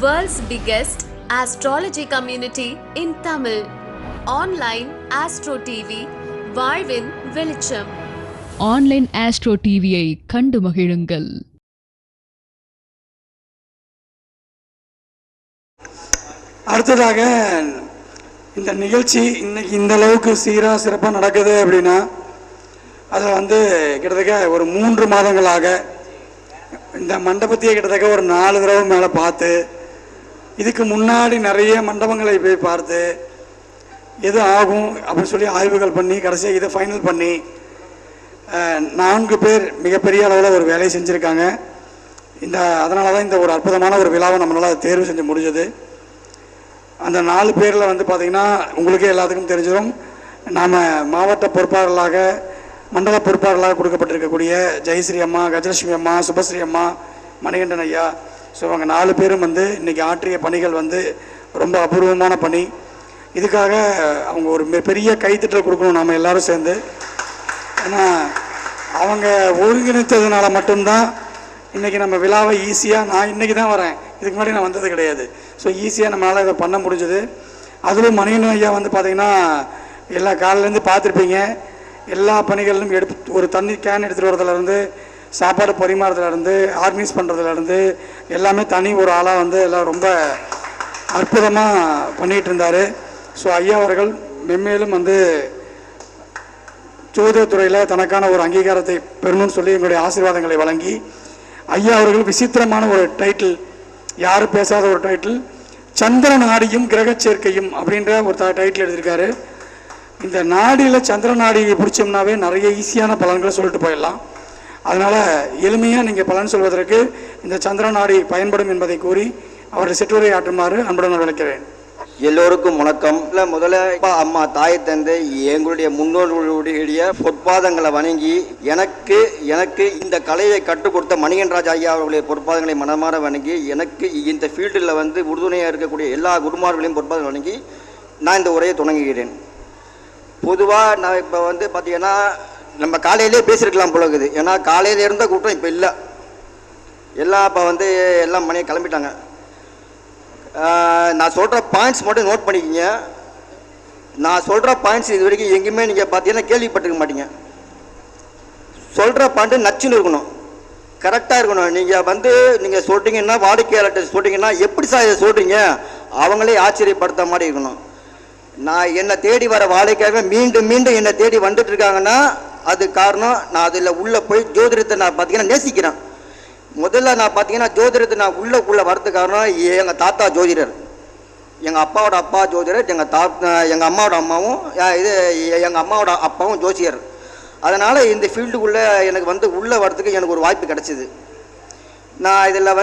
World's biggest astrology community in Tamil. Online Astro TV, வாழ்வின் வெளிச்சம். Online astro டிவியை கண்டு மகிழுங்கள். அடுத்ததாக இந்த நிகழ்ச்சி இன்னைக்கு இந்த அளவுக்கு சீராக சிறப்பாக நடக்குது அப்படின்னா அதை கிட்டத்தட்ட ஒரு 3 மாதங்களாக இந்த மண்டபத்தையே கிட்டத்தட்ட ஒரு 4 தடவை மேலே பார்த்து, இதுக்கு முன்னாடி நிறைய மண்டபங்களை போய் பார்த்து எது ஆகும் அப்படின்னு சொல்லி ஆய்வுகள் பண்ணி கடைசியாக இதை ஃபைனல் பண்ணி 4 பேர் மிகப்பெரிய அளவில் ஒரு வேலையை செஞ்சுருக்காங்க. அதனால தான் இந்த ஒரு அற்புதமான ஒரு விழாவை நம்மளால் தேர்வு செஞ்சு முடிஞ்சது. அந்த 4 பேரில் பார்த்திங்கன்னா உங்களுக்கே எல்லாத்துக்கும் தெரிஞ்சிடும். நாம் மாவட்ட பொறுப்பாளர்களாக மண்டல பொறுப்பாளர்களாக கொடுக்கப்பட்டிருக்கக்கூடிய ஜெயஸ்ரீ அம்மா, கஜலட்சுமி அம்மா, சுபஸ்ரீ அம்மா, மணிகண்டன் ஐயா, ஸோ அவங்க 4 பேரும் இன்றைக்கி ஆற்றிய பணிகள் ரொம்ப அபூர்வமான பணி. இதுக்காக அவங்க ஒரு பெரிய கைத்தட்டல் கொடுக்கணும் நாம் எல்லோரும் சேர்ந்து. ஏன்னா அவங்க ஒருங்கிணைத்ததுனால மட்டும்தான் இன்றைக்கி நம்ம விழாவை ஈஸியாக, நான் இன்றைக்கி தான் வரேன், இதுக்கு முன்னாடி நான் வந்தது கிடையாது, ஸோ ஈஸியாக நம்மளால் இதை பண்ண முடிஞ்சது. அதுவும் மணிகண்டன் ஐயா பார்த்திங்கன்னா எல்லா காலையிலேருந்து பார்த்துருப்பீங்க, எல்லா பணிகளிலும் ஒரு தண்ணி கேன் எடுத்துகிட்டு வரதுலேருந்து சாப்பாடு பரிமாறதுலேருந்து ஆர்கனைஸ் பண்ணுறதுலேருந்து எல்லாமே தனி ஒரு ஆளாக எல்லாம் ரொம்ப அற்புதமாக பண்ணிகிட்டு இருந்தார். ஸோ ஐயா அவர்கள் மென்மேலும் ஜோதிடத்துறையில் தனக்கான ஒரு அங்கீகாரத்தை பெறணும்னு சொல்லி எங்களுடைய ஆசீர்வாதங்களை வழங்கி, ஐயா அவர்கள் விசித்திரமான ஒரு டைட்டில், யாரும் பேசாத ஒரு டைட்டில், சந்திர நாடியும் கிரக சேர்க்கையும் அப்படின்ற ஒரு டைட்டில் எடுத்திருக்காரு. இந்த நாடியில் சந்திர நாடியை பிடிச்சோம்னாவே நிறைய ஈஸியான பலன்களை சொல்லிட்டு போயிடலாம். அதனால் எளிமையாக நீங்கள் பலன் சொல்வதற்கு இந்த சந்திர நாடி பயன்படும் என்பதை கூறி அவரை சிற்றுரை ஆற்றுமாறு அன்புடன் விளக்கிறேன். எல்லோருக்கும் வணக்கம். முதல்ல அம்மா, தாய், தந்தை, எங்களுடைய முன்னோர்களுடைய பொற்பாதங்களை வணங்கி எனக்கு இந்த கலையை கற்றுக் கொடுத்த மணிகண்டராஜ் ஐயா அவர்களுடைய பொற்பாதங்களை மனமாற வணங்கி, எனக்கு இந்த ஃபீல்டில் உறுதுணையாக இருக்கக்கூடிய எல்லா குருமார்களையும் பொற்பாதங்களை வணங்கி நான் இந்த உரையை தொடங்குகிறேன். பொதுவாக நான் இப்போ பார்த்தீங்கன்னா நம்ம காலையிலே பேசியிருக்கலாம் போல இருக்குது. ஏன்னா காலையில் இருந்த கூட்டம் இப்போ இல்லை, எல்லாம் இப்போ எல்லாம் மணியை கிளம்பிட்டாங்க. நான் சொல்கிற பாயிண்ட்ஸ் மட்டும் நோட் பண்ணிக்கிங்க. நான் சொல்கிற பாயிண்ட்ஸ் இது வரைக்கும் எங்கேயுமே நீங்கள் பார்த்தீங்கன்னா கேள்விப்பட்டிருக்க மாட்டீங்க. சொல்கிற பாயிண்ட்டு நச்சுன்னு இருக்கணும், கரெக்டாக இருக்கணும். நீங்கள் சொல்கிறீங்கன்னா, வாடிக்கையாளர்கிட்ட சொல்கிறீங்கன்னா, எப்படி சார் இதை சொல்கிறீங்க, அவங்களே ஆச்சரியப்படுத்த மாதிரி இருக்கணும். நான் என்னை தேடி வர வாடிக்கையாக மீண்டும் என்னை தேடி வந்துட்டு இருக்காங்கன்னா அது காரணம், நான் அதில் உள்ளே போய் ஜோதிடத்தை நான் பார்த்தீங்கன்னா நேசிக்கிறேன். முதல்ல நான் பார்த்தீங்கன்னா ஜோதிடத்தை நான் உள்ளே வரது காரணம், எங்கள் தாத்தா ஜோதிடர், எங்கள் அப்பாவோட அப்பா ஜோதிடர், எங்கள் அம்மாவோட அம்மாவும் எங்கள் அம்மாவோட அப்பாவும் ஜோசியர். அதனால் இந்த ஃபீல்டுக்குள்ளே எனக்கு உள்ளே வரதுக்கு எனக்கு ஒரு வாய்ப்பு கிடச்சிது. நான் இதில்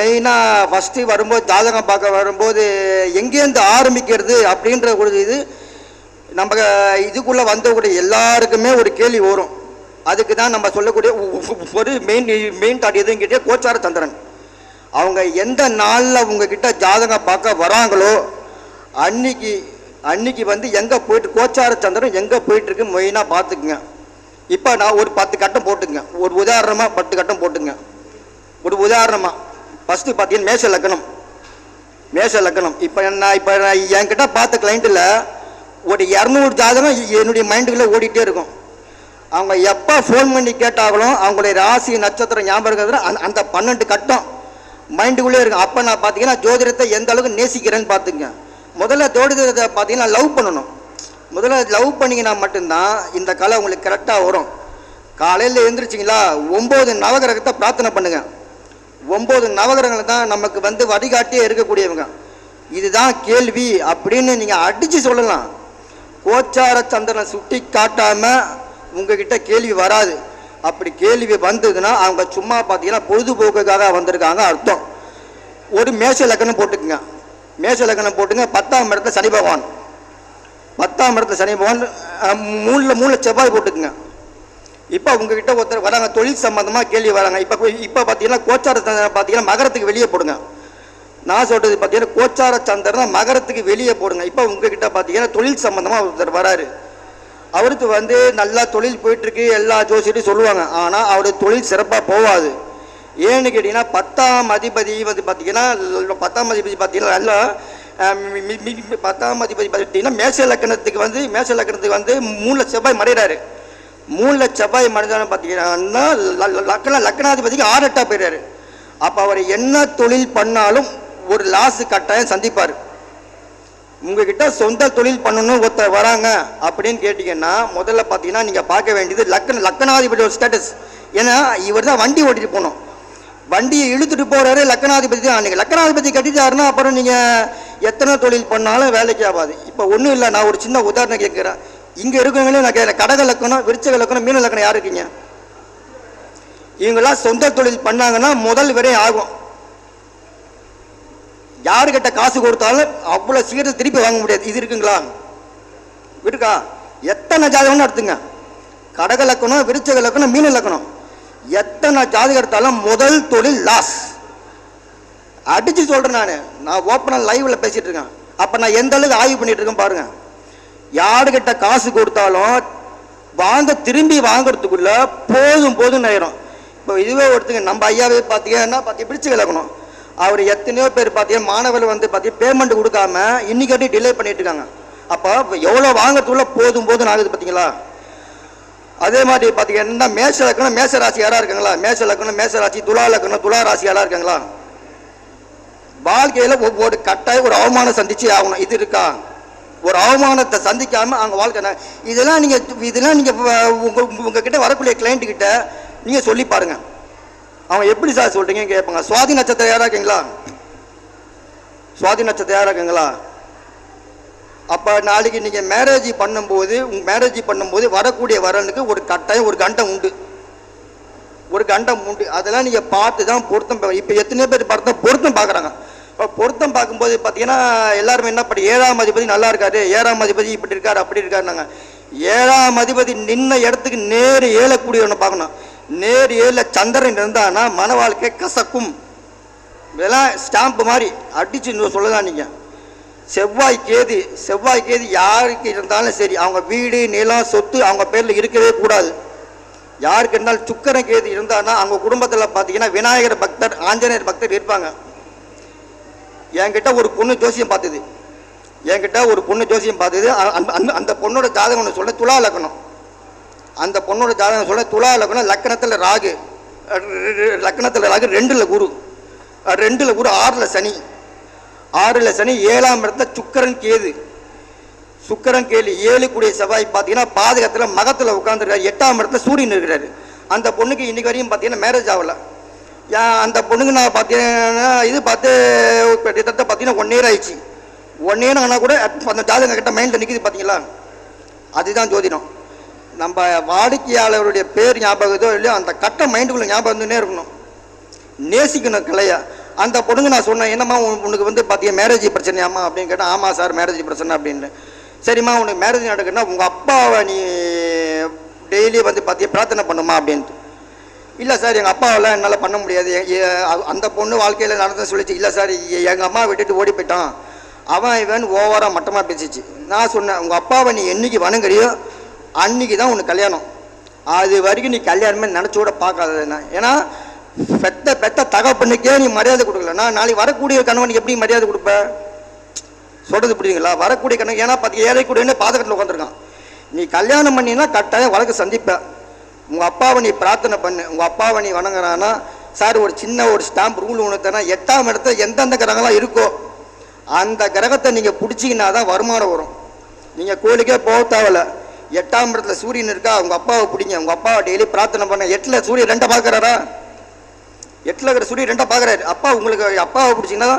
மெயினாக ஃபஸ்ட்டு வரும்போது ஜாதகம் பார்க்க வரும்போது எங்கேருந்து ஆரம்பிக்கிறது அப்படின்ற ஒரு இது நம்ம இதுக்குள்ளே வந்தக்கூடிய எல்லாருக்குமே ஒரு கேள்வி வரும். அதுக்கு தான் நம்ம சொல்லக்கூடிய ஒரு மெயின் தாட் எதுன்னு கேட்டால் கோச்சார சந்திரன். அவங்க எந்த நாளில் உங்ககிட்ட ஜாதகம் பார்க்க வராங்களோ அன்னைக்கு எங்கே போயிட்டு கோச்சார சந்திரன் எங்கே போயிட்டுருக்கு மெயினாக பார்த்துக்குங்க. இப்போ நான் ஒரு 10 கட்டம் போட்டுங்க, ஒரு உதாரணமாக 10 கட்டம் போட்டுங்க. ஒரு உதாரணமாக ஃபஸ்ட்டு பார்த்தீங்கன்னா மேஷ லக்கணம். இப்போ என்கிட்ட பார்த்த கிளைண்ட்டில் ஒரு 200 ஜாதகம் என்னுடைய மைண்டுக்குள்ளே ஓடிட்டே இருக்கும். அவங்க எப்போ ஃபோன் பண்ணி கேட்டாங்களோ அவங்களுடைய ராசி நட்சத்திரம் ஞாபகம் இருக்கிறது அந்த 12 கட்டம் மைண்டுக்குள்ளே இருக்கும். அப்போ நான் பார்த்தீங்கன்னா ஜோதிடத்தை எந்த அளவுக்கு நேசிக்கிறேன்னு பார்த்துங்க. முதல்ல ஜோதிடத்தை பார்த்தீங்கன்னா லவ் பண்ணணும். முதல்ல லவ் பண்ணிங்கன்னா மட்டும்தான் இந்த கலை உங்களுக்கு கரெக்டாக வரும். காலையில் எழுந்திரிச்சிங்களா, 9 நவகிரகத்தை பிரார்த்தனை பண்ணுங்க. 9 நவகிரகங்கள் தான் நமக்கு வழிகாட்டியே இருக்கக்கூடியவங்க. இதுதான் கேள்வி அப்படின்னு நீங்கள் அடித்து சொல்லலாம். கோச்சார சந்திரனை சுட்டி காட்டாமல் உங்ககிட்ட கேள்வி வராது. அப்படி கேள்வி வந்ததுன்னா அவங்க சும்மா பார்த்தீங்கன்னா பொழுதுபோக்குக்காக வந்திருக்காங்க அர்த்தம். ஒரு மேஷ லக்கணம் போட்டுக்குங்க. 10ஆம் இடத்துல சனி பகவான், 10ஆம் இடத்துல சனி பகவான், 3 செவ்வாய் போட்டுக்குங்க. இப்போ உங்ககிட்ட ஒருத்தர் வராங்க, தொழில் சம்பந்தமாக கேள்வி வராங்க. இப்போ பார்த்தீங்கன்னா கோச்சார சந்திரன் பார்த்தீங்கன்னா மகரத்துக்கு வெளியே போடுங்க. நான் சொல்கிறது பார்த்தீங்கன்னா கோச்சார சந்திரன் மகரத்துக்கு வெளியே போடுங்க. இப்போ உங்ககிட்ட பார்த்தீங்கன்னா தொழில் சம்பந்தமாக ஒருத்தர் வராரு. அவருக்கு நல்லா தொழில் போயிட்டுருக்கு, எல்லா ஜோசியரையும் சொல்லுவாங்க. ஆனால் அவருடைய தொழில் சிறப்பாக போகாது. ஏன்னு கேட்டிங்கன்னா 10ஆம் அதிபதி வந்து பார்த்தீங்கன்னா 10ஆம் அதிபதி பார்த்தீங்கன்னா நல்லா 10ஆம் அதிபதி பார்த்தீங்கன்னா மேஷ லக்கணத்துக்கு வந்து 3 செவ்வாய் மறைகிறாரு. 3 செவ்வாய் மறைஞ்சாலும் பார்த்தீங்கன்னா லக்கணாதிபதிக்கு 6 போயிடுறாரு. அப்போ அவர் என்ன தொழில் பண்ணாலும் ஒரு லாஸ் கட்டாயம் சந்திப்பார். உங்ககிட்ட சொந்த தொழில் பண்ணணும் ஒருத்தர் வராங்க அப்படின்னு கேட்டிங்கன்னா முதல்ல பார்த்தீங்கன்னா நீங்கள் பார்க்க வேண்டியது லக்கணாதிபதியோட ஸ்டேட்டஸ். ஏன்னா இவர் தான் வண்டி ஓட்டிட்டு போகணும். வண்டியை இழுத்துட்டு போகிறாரு லக்கணாதிபதி தான். நீங்கள் லக்கணாதிபதி கட்டிட்டாருன்னா அப்புறம் நீங்கள் எத்தனை தொழில் பண்ணாலும் வேலைக்கு ஆகாது. இப்போ ஒன்றும் இல்லை, நான் ஒரு சின்ன உதாரணம் கேட்குறேன். இங்கே இருக்கவங்களே நான் கேட்குறேன், கடக லக்கணம், விருச்சக லக்கணம், மீன லக்கணம் யார் இருக்கீங்க? இவங்களாம் சொந்த தொழில் பண்ணாங்கன்னா முதல் வரை ஆகும். யாருக்கிட்ட காசு கொடுத்தாலும் அவ்வளோ சீக்கிரம் திருப்பி வாங்க முடியாது. இது இருக்குங்களா? இருக்கா? எத்தனை ஜாதகம்னு எடுத்துங்க, கடக லக்கணம், விருச்சக லக்கணம், மீன லக்கணம், எத்தனை ஜாதகம் எடுத்தாலும் முதல் தொழில் லாஸ். அடிச்சு சொல்கிறேன், நான் ஓப்பனாக லைவில் பேசிகிட்டு இருக்கேன். அப்போ நான் எந்த அளவுக்கு ஆய்வு பண்ணிட்டு இருக்கேன் பாருங்க. யாருக்கிட்ட காசு கொடுத்தாலும் திரும்பி வாங்கிறதுக்குள்ள போதும் ஆயிரும். இப்போ இதுவே ஒருத்தங்க நம்ம ஐயாவே பார்த்தீங்கன்னா விருச்சிக லக்கணம், அவர் எத்தனையோ பேர் பார்த்தீங்கன்னா மாணவர்கள் வந்து பார்த்தீங்கன்னா பேமெண்ட் கொடுக்காம இன்னைக்கு டிலே பண்ணிட்டு இருக்காங்க. அப்போ எவ்வளோ வாங்கிறதுக்குள்ள போதும் ஆகுது பார்த்தீங்களா? அதே மாதிரி பார்த்தீங்கன்னா மேஷ லக்கணம், மேஷ ராசி யாராக இருக்காங்களா? மேஷ லக்கணம், மேஷ ராசி, துலா லக்கணம், துலா ராசி யாராக இருக்காங்களா? வாழ்க்கையில் ஒவ்வொரு கட்டாயம் ஒரு அவமானம் சந்திச்சு ஆகணும். இது இருக்கா? ஒரு அவமானத்தை சந்திக்காமல் அவங்க வாழ்க்கை. இதெல்லாம் நீங்கள் உங்ககிட்ட வரக்கூடிய கிளைண்ட் கிட்ட நீங்கள் சொல்லி பாருங்க. அவங்க எப்படி சார் சொல்கிறீங்க கேட்பாங்க. சுவாதி நட்சத்திரம் யாராக இருக்கீங்களா? சுவாதி நட்சத்திரம் யாராக இருக்கீங்களா? அப்போ நாளைக்கு நீங்கள் மேரேஜ் பண்ணும்போது வரக்கூடிய வரனுக்கு ஒரு கட்டாயம் ஒரு கண்டம் உண்டு. அதெல்லாம் நீங்கள் பார்த்து தான் பொருத்தம். இப்போ எத்தனையோ பேர் பொருத்தம் பார்க்குறாங்க. இப்போ பொருத்தம் பார்க்கும்போது பார்த்தீங்கன்னா எல்லாருமே என்ன பண்ணி 7ஆம் அதிபதி நல்லா இருக்காரு, 7ஆம் அதிபதி இப்படி இருக்காரு அப்படி இருக்காருனாங்க. 7ஆம் அதிபதி நின்ன இடத்துக்கு நேர் ஏழக்கூடியவனை பார்க்கணும். நேர் 7 சந்திரன் இருந்தான்னா மன வாழ்க்கை கசக்கும். இதெல்லாம் ஸ்டாம்பு மாதிரி அடிச்சு சொல்லலாம். நீங்கள் செவ்வாய் கேது யாருக்கு இருந்தாலும் சரி, அவங்க வீடு நிலம் சொத்து அவங்க பேரில் இருக்கவே கூடாது. யாருக்கு இருந்தாலும் சுக்கிரன் கேது இருந்தான்னா அவங்க குடும்பத்தில் பார்த்தீங்கன்னா விநாயகர் பக்தர், ஆஞ்சநேயர் பக்தர் இருப்பாங்க. என்கிட்ட ஒரு பொண்ணு ஜோசியம் பார்த்தது. அந்த பொண்ணோட ஜாதகம் ஒன்று சொல்ல, துலா லக்கணம். அந்த பொண்ணோட ஜாதகம் சொல்ல, துலா லக்கணம், லக்கணத்தில் ராகு 2ல் குரு, 6ல் சனி, 7ஆம் இடத்துல சுக்கிரன் கேது 7 கூடிய செவ்வாய் பார்த்தீங்கன்னா பாதகத்தில் மகத்தில் உட்காந்துருக்காரு. 8ஆம் இடத்துல சூரியன் இருக்கிறாரு. அந்த பொண்ணுக்கு இன்னைக்கு வரையும் பார்த்தீங்கன்னா மேரேஜ் ஆகலை. அந்த பொண்ணுக்கு நான் பார்த்தீங்கன்னா இது பார்த்து கிட்டத்தட்ட பார்த்தீங்கன்னா 1 இயர் ஆயிடுச்சு. 1 இயர் ஆனால் கூட அந்த ஜாதகம் கிட்ட மைண்டில் நிற்கிது பார்த்தீங்களா? அதுதான் ஜோதிடம். நம்ம வாடிக்கையாளருடைய பேர் ஞாபகத்தோ இல்லையோ அந்த கட்ட மைண்டுக்குள்ளே ஞாபகம் வந்துன்னே இருக்கணும். நேசிக்கணும் கலையா. அந்த பொண்ணுங்க நான் சொன்னேன், என்னம்மா உனக்கு வந்து பார்த்தீங்கன்னா மேரேஜ் பிரச்சனையாம்மா அப்படின்னு கேட்டால், ஆமாம் சார் மேரேஜ் பிரச்சனை அப்படின்னு. சரிம்மா உனக்கு மேரேஜ் நடக்குன்னா உங்கள் அப்பாவை நீ டெய்லி வந்து பார்த்தீங்கன்னா பிரார்த்தனை பண்ணுமா அப்படின்ட்டு. இல்லை சார் எங்கள் அப்பாவெல்லாம் என்னால் பண்ண முடியாது. அந்த பொண்ணு வாழ்க்கையில் நடந்த சொல்லிச்சு. இல்லை சார் எங்கள் அம்மா விட்டுட்டு ஓடி போயிட்டான், அவன் இவன் ஓவராக மட்டமாக பேசிச்சு. நான் சொன்னேன், உங்கள் அப்பாவை நீ என்னைக்கு வணங்குறியோ அன்றைக்கி தான் உனக்கு கல்யாணம். அது வரைக்கும் நீ கல்யாணமே நினச்சி கூட பார்க்காத. ஏன்னா பெத்த தகப்பனுக்கே நீ மரியாதை கொடுக்கலன்னா நாளைக்கு வரக்கூடிய கணவனுக்கு எப்படி மரியாதை கொடுப்ப? சொல்கிறது புரியுதுங்களா? வரக்கூடிய கணவன் ஏன்னா 10 ஏழை கூட பாதகத்தில் உட்காந்துருக்கான். நீ கல்யாணம் பண்ணினா கட்டாயம் வழக்கு சந்திப்ப. உங்கள் அப்பாவை நீ பிரார்த்தனை பண்ணு. உங்கள் அப்பாவை நீ வணங்குறான்னா சார் ஒரு சின்ன ஒரு ஸ்டாம்ப் ரூல் ஒன்று தரேன்னா 8ஆம் இடத்துல எந்தெந்த கிரகங்களாம் இருக்கோ அந்த கிரகத்தை நீங்கள் பிடிச்சிங்கன்னா தான் வருமானம் வரும். நீங்கள் கோயிலுக்கே போக தேவையில்ல. 8ஆம் இடத்துல சூரியன் இருக்கா, உங்கள் அப்பாவை பிடிங்க. உங்கள் அப்பாவை டெய்லி பிரார்த்தனை பண்ண. 8ல் சூரியன் 2 பார்க்குறாரா? 8ல் இருக்கிற சூரியன் 2 பார்க்குறாரு. அப்பா உங்களுக்கு அப்பாவை பிடிச்சிங்கன்னா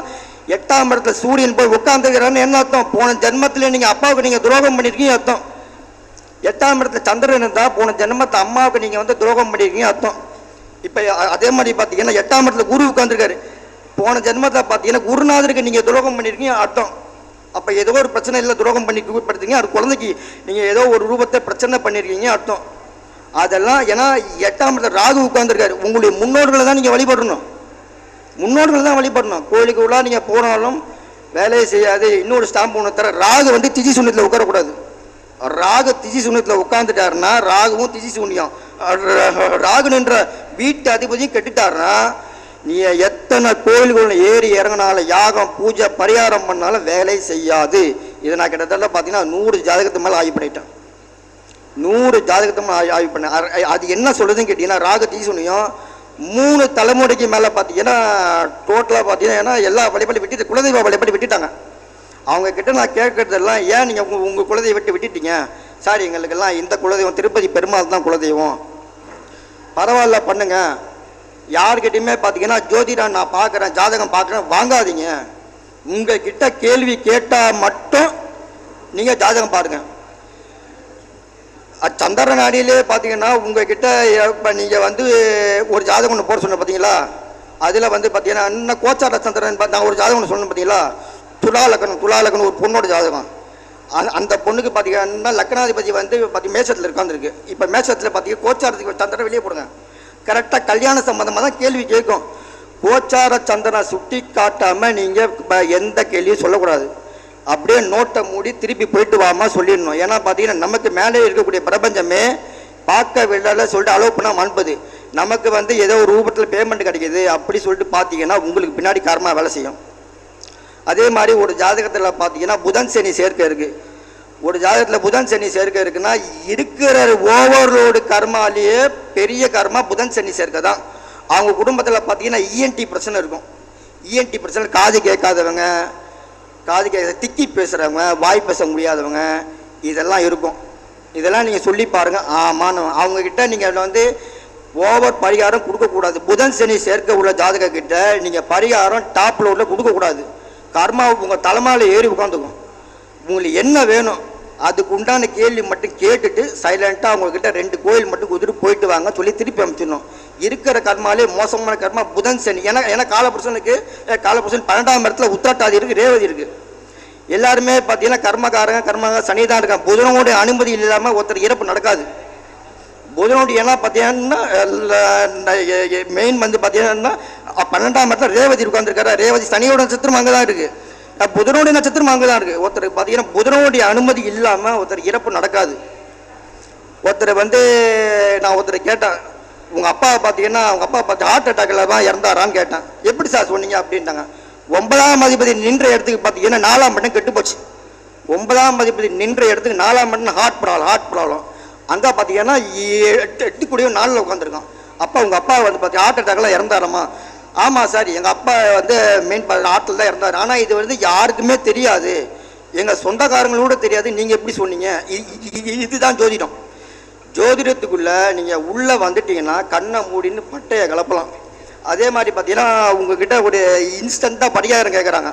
8ஆம் இடத்துல சூரியன் போய் உட்காந்துக்கிறான்னு என்ன அர்த்தம்? போன ஜென்மத்தில் நீங்கள் அப்பாவுக்கு நீங்கள் துரோகம் பண்ணியிருக்கீங்க அர்த்தம். 8ஆம் இடத்துல சந்திரன் இருந்தால் போன ஜென்மத்தை அம்மாவுக்கு நீங்கள் வந்து துரோகம் பண்ணியிருக்கீங்க அர்த்தம். இப்போ அதே மாதிரி பார்த்தீங்கன்னா 8ஆம் இடத்துல குரு உட்காந்துருக்காரு. போன ஜென்மத்தை பார்த்தீங்கன்னா குருநாதருக்கு நீங்கள் துரோகம் பண்ணியிருக்கீங்க அர்த்தம். அப்போ ஏதோ ஒரு பிரச்சனை இல்லை துரோகம் பண்ணி படுத்தீங்க, அது குழந்தைக்கு நீங்கள் ஏதோ ஒரு ரூபத்தை பிரச்சனை பண்ணியிருக்கீங்க அர்த்தம். அதெல்லாம் ஏன்னா 8ஆம் இடத்துல ராகு உட்காந்துருக்காரு. உங்களுடைய முன்னோர்களை தான் நீங்கள் வழிபடணும். கோயிலுக்கு உள்ள நீங்கள் போனாலும் வேலையை செய்யாது. இன்னொரு ஸ்டாம்ப் ஒன்று தர, ராகு வந்து திஜி சூன்யத்தில் உட்காரக்கூடாது. ராகு திஜி சூன்யத்தில் உட்காந்துட்டாருன்னா ராகுவும் திஜி சூன்யம், ராகு நின்ற வீட்டு அதிபதியும் கெட்டுட்டாருன்னா நீ எத்தனை கோயில்கள் ஏறி இறங்கினாலும் யாகம் பூஜை பரிகாரம் பண்ணாலும் வேலை செய்யாது. இதை நான் கிட்டத்தட்ட பார்த்தீங்கன்னா 100 ஜாதகத்து மேலே ஆய்வு பண்ணிட்டேன். 100 ஜாதகத்து மேலே ஆய்வு பண்ணேன். அது என்ன சொல்லுதுன்னு கேட்டிங்கன்னா, ராகு தீசுனியும் 3 தலைமுறைக்கு மேலே பார்த்தீங்கன்னா டோட்டலாக பார்த்தீங்கன்னா எல்லா வழிபாடு விட்டு குலதெய்வ வழிபாடு விட்டுட்டாங்க. அவங்க கிட்ட நான் கேட்கறதெல்லாம், ஏன் நீங்கள் உங்கள் குலதெய்வம் விட்டுட்டீங்க? சார், எங்களுக்கெல்லாம் இந்த குலதெய்வம் திருப்பதி பெருமாள் தான் குலதெய்வம். பரவாயில்ல பண்ணுங்க. யார்கிட்டையுமே பார்த்தீங்கன்னா ஜோதிடம் நான் பார்க்குறேன், ஜாதகம் பார்க்குறேன் வாங்காதீங்க. உங்ககிட்ட கேள்வி கேட்டால் மட்டும் நீங்கள் ஜாதகம் பாருங்கள். சந்திர நாடியிலே பார்த்தீங்கன்னா உங்ககிட்ட இப்போ நீங்கள் வந்து ஒரு ஜாதகம் ஒன்று போட சொன்ன பார்த்தீங்களா, அதில் வந்து பார்த்தீங்கன்னா இன்னும் கோச்சார சந்திரன் நான் ஒரு ஜாதகம் ஒன்று சொன்னேன் பார்த்தீங்களா, துலாலக்கணம் ஒரு பொண்ணோட ஜாதகம். அந்த பொண்ணுக்கு பார்த்தீங்கன்னா லக்னாதிபதி வந்து மேஷத்தில் இருக்காந்துருக்கு. இப்போ மேஷத்தில் பார்த்தீங்கன்னா கோச்சாரத்துக்கு சந்திரன் வெளியே போடுங்க. கரெக்டாக கல்யாண சம்பந்தமாக தான் கேள்வி கேட்கும். கோச்சார சந்திரனை சுட்டி காட்டாமல் நீங்கள் எந்த கேள்வியும் சொல்லக்கூடாது. அப்படியே நோட்டை மூடி திருப்பி போயிட்டு வாமா சொல்லிடணும். ஏன்னா பார்த்தீங்கன்னா நமக்கு மேலே இருக்கக்கூடிய பிரபஞ்சமே பார்க்க விடலை சொல்லிட்டு அலோவ் பண்ணால் அனுப்புது. நமக்கு வந்து ஏதோ ஒரு ரூபத்தில் பேமெண்ட் கிடைக்கிது அப்படி சொல்லிட்டு பார்த்தீங்கன்னா உங்களுக்கு பின்னாடி கர்மா வேலை செய்யும். அதே மாதிரி ஒரு ஜாதகத்தில் பார்த்தீங்கன்னா புதன் சனி சேர்க்கை இருக்குது. ஒரு ஜாதகத்தில் புதன் சனி சேர்க்கை இருக்குன்னா இருக்கிற ஓவர்லோடு கர்மாலேயே பெரிய கர்மா புதன் சனி சேர்க்கை தான். அவங்க குடும்பத்தில் பார்த்தீங்கன்னா இஎன்டி பிரச்சனை இருக்கும். இஎன்டி பிரச்சனை காது கேட்காதவங்க, காது கேட்க திக்கி பேசுகிறவங்க, வாய் பேச முடியாதவங்க, இதெல்லாம் இருக்கும். இதெல்லாம் நீங்கள் சொல்லி பாருங்கள். ஆமாம், அவங்கக்கிட்ட நீங்கள் வந்து ஓவர் பரிகாரம் கொடுக்கக்கூடாது. புதன் சனி சேர்க்க உள்ள ஜாதக கிட்ட நீங்கள் பரிகாரம் டாப் லோடில் கொடுக்கக்கூடாது. கர்மா உங்கள் தலைமையில் ஏறி உட்காந்துக்கும். உங்களுக்கு என்ன வேணும் அதுக்கு உண்டான கேள்வி மட்டும் கேட்டுட்டு சைலண்ட்டாக அவங்கக்கிட்ட 2 கோயில் மட்டும் குதிரை போயிட்டு வாங்க சொல்லி திருப்பி அமைச்சிடணும். இருக்கிற கர்மாலே மோசமான கர்மா புதன் சனி. ஏன்னா காலபுருஷனுக்கு 12ஆம் இடத்துல உத்திரட்டாதி இருக்குது, ரேவதி இருக்குது. எல்லாருமே பார்த்தீங்கன்னா கர்மகாரங்க சனி தான் இருக்காங்க. புதனோடைய அனுமதி இல்லாமல் ஒருத்தர் இறப்பு நடக்காது. புதனுடைய ஏன்னா பார்த்தீங்கன்னா மெயின் வந்து பார்த்தீங்கன்னா 12ஆம் இடத்துல ரேவதி உட்காந்துருக்காரு. ரேவதி சனியோட நட்சத்திரம் அங்கே தான் இருக்குது, புதனுடைய நட்சத்திரம் அங்கே தான் இருக்குது. ஒருத்தர் பார்த்தீங்கன்னா புதனுடைய அனுமதி இல்லாமல் ஒருத்தர் இறப்பு நடக்காது. ஒருத்தர் வந்து நான் ஒருத்தர் கேட்டேன், உங்கள் அப்பா பார்த்தீங்கன்னா அவங்க அப்பா பார்த்து ஹார்ட் அட்டாக்கில் தான் இறந்தாரான்னு கேட்டேன். எப்படி சார் சொன்னீங்க அப்படின்ட்டாங்க. 9ஆம் அதிபதி நின்ற இடத்துக்கு பார்த்தீங்கன்னா 4ஆம் இடம் கெட்டு போச்சு. 9ஆம் அதிபதி நின்ற இடத்துக்கு 4ஆம் இடம் ஹார்ட் ப்ராப்ளம். அங்கே பார்த்தீங்கன்னா 8 கூடிய 4ல் உட்காந்துருக்கான். அப்பா உங்கள் அப்பா வந்து பார்த்து ஹார்ட் அட்டாக்லாம் இறந்தாரம்மா. ஆமாம் சார், எங்கள் அப்பா வந்து மெயின் ஹார்ட்டில் தான் இறந்தார். ஆனால் இது வந்து யாருக்குமே தெரியாது, எங்கள் சொந்தக்காரங்களோட தெரியாது. நீங்கள் எப்படி சொன்னீங்க? இதுதான் ஜோதிடம். ஜோதிடத்துக்குள்ளே நீங்கள் உள்ளே வந்துட்டீங்கன்னா கண்ணை மூடின்னு பட்டையை கலப்பலாம். அதே மாதிரி பார்த்தீங்கன்னா உங்ககிட்ட ஒரு இன்ஸ்டண்ட்டாக பரிகாரம் கேட்குறாங்க.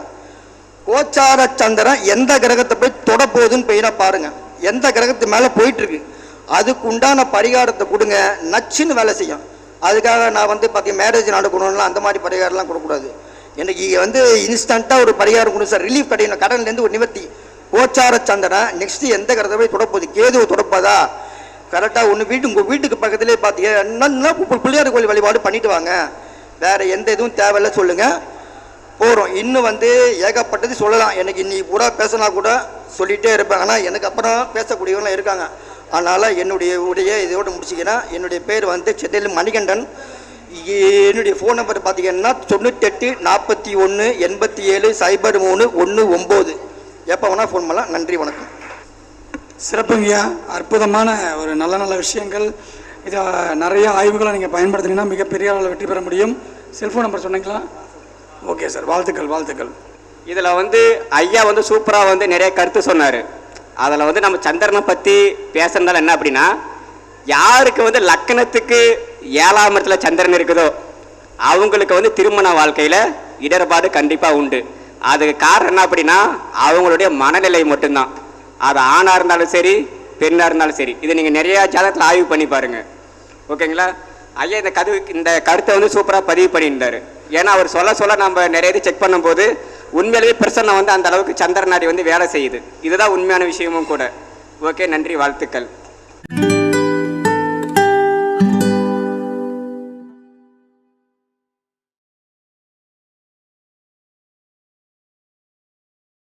கோச்சார சந்திரன் எந்த கிரகத்தை போய் தொட போகுதுன்னு போயினா பாருங்கள். எந்த கிரகத்து மேலே போயிட்டுருக்கு அதுக்கு உண்டான பரிகாரத்தை கொடுங்க, நச்சுன்னு வேலை செய்யும். அதுக்காக நான் வந்து பார்த்தீங்கன்னா மேரேஜ் நடக்கணும்லாம் அந்த மாதிரி பரிகாரம்லாம் கொடுக்கக்கூடாது. எனக்கு வந்து இன்ஸ்டண்ட்டாக ஒரு பரிகாரம் கொடுங்க சார், ரிலீஃப் கிடைக்கணும், கடன்லேருந்து ஒரு நிவர்த்தி. கோச்சார சந்திரன் நெக்ஸ்ட்டு எந்த கிரகத்தை போய் தொடப்போகுது, கேதுவை தொடப்பதா கரெக்டாக ஒன்று உங்கள் வீட்டுக்கு பக்கத்துலேயே பார்த்தீங்கன்னா பிள்ளையார் கோயில் வழிபாடு பண்ணிட்டு வாங்க. வேறு எந்த இதுவும் தேவையில்லை சொல்லுங்கள், போகிறோம். இன்னும் வந்து ஏகப்பட்டது சொல்லலாம். எனக்கு இன்னைக்கு கூட பேசினா கூட சொல்லிகிட்டே இருப்பேன். ஆனால் எனக்கு அப்புறம் பேசக்கூடியவங்களாம் இருக்காங்க. அதனால் என்னுடைய இதோடு முடிச்சிக்கிறேன். என்னுடைய பேர் வந்து செட்டில் மணிகண்டன். என்னுடைய ஃபோன் நம்பர் பார்த்தீங்கன்னா 98 41 87 03 19. எப்போ வேணால் ஃபோன் பண்ணலாம். நன்றி, வணக்கம். சிறப்புங்கய்யா, அற்புதமான ஒரு நல்ல விஷயங்கள். இதை நிறைய ஆய்வுகளை நீங்கள் பயன்படுத்தினீங்கன்னா மிகப்பெரிய அளவில் வெற்றி பெற முடியும். செல்ஃபோன் நம்பர் சொன்னீங்களா? ஓகே சார், வாழ்த்துக்கள். இதில் வந்து ஐயா வந்து சூப்பராக வந்து நிறைய கருத்து சொன்னார். அதில் வந்து நம்ம சந்திரனை பற்றி பேசுறதால என்ன அப்படின்னா, யாருக்கு வந்து லக்கணத்துக்கு 7ஆம் இடத்துல சந்திரன் இருக்குதோ அவங்களுக்கு வந்து திருமண வாழ்க்கையில் இடர்பாடு கண்டிப்பாக உண்டு. அதுக்கு காரணம் என்ன அப்படின்னா அவங்களுடைய மனநிலை மட்டும்தான். அது ஆணாக இருந்தாலும் சரி பெண்ணாக இருந்தாலும் சரி. இதை நீங்கள் நிறையா ஜாதகத்தில் ஆய்வு பண்ணி பாருங்கள். ஓகேங்களா? ஐயா இந்த கருத்தை வந்து சூப்பராக பதிவு பண்ணியிருந்தார். ஏன்னா அவர் சொல்ல நம்ம நிறைய இது செக் பண்ணும்போது உண்மையிலேயே பிரசன்னை வந்து அந்த அளவுக்கு சந்திரநாடி வந்து வேலை செய்யுது. இதுதான் உண்மையான விஷயமும் கூட. ஓகே, நன்றி, வாழ்த்துக்கள்.